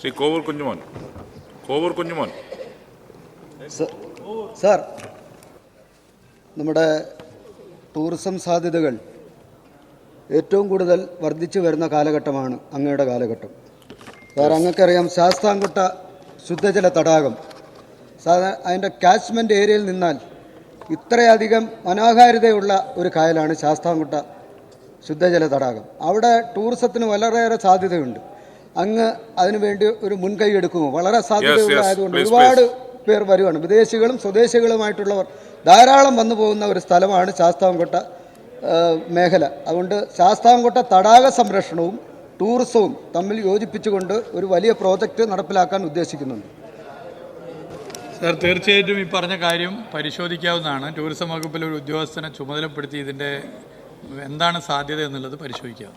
Shri Kovoor Kunjumon. Sir, നമ്മുടെ tourism സാധ്യതകൾ ഏറ്റവും കൂടുതൽ വർദ്ധിച്ചു വരുന്ന കാലഘട്ടമാണ് അങ്ങയുടെ കാലഘട്ടം. സാർ, അങ്ങൾക്കറിയാം, ശാസ്താംകോട്ട ശുദ്ധജല തടാകം അതിൻ്റെ കാച്ച്മെൻറ്റ് ഏരിയയിൽ നിന്നാൽ ഇത്രയധികം മനോഹാരിതയുള്ള ഒരു കായലാണ് ശാസ്താംകോട്ട ശുദ്ധജല തടാകം. അവിടെ ടൂറിസത്തിന് വളരെയേറെ സാധ്യതയുണ്ട്. അങ്ങ് അതിനുവേണ്ടി ഒരു മുൻകൈ എടുക്കുമോ? വളരെ സാധ്യതയുള്ളതായതുകൊണ്ട് ഒരുപാട് പേർ വരുവാണ്. വിദേശികളും സ്വദേശികളുമായിട്ടുള്ളവർ ധാരാളം വന്നു പോകുന്ന ഒരു സ്ഥലമാണ് ശാസ്താംകോട്ട മേഖല. അതുകൊണ്ട് ശാസ്താംകോട്ട തടാക സംരക്ഷണവും ടൂറിസവും തമ്മിൽ യോജിപ്പിച്ചുകൊണ്ട് ഒരു വലിയ പ്രോജക്റ്റ് നടപ്പിലാക്കാൻ ഉദ്ദേശിക്കുന്നുണ്ട്. സാർ, തീർച്ചയായിട്ടും ഈ പറഞ്ഞ കാര്യം പരിശോധിക്കാവുന്നതാണ്. ടൂറിസം വകുപ്പിലെ ഒരു ഉദ്യോഗസ്ഥനെ ചുമതലപ്പെടുത്തി ഇതിൻ്റെ എന്താണ് സാധ്യത എന്നുള്ളത് പരിശോധിക്കാം.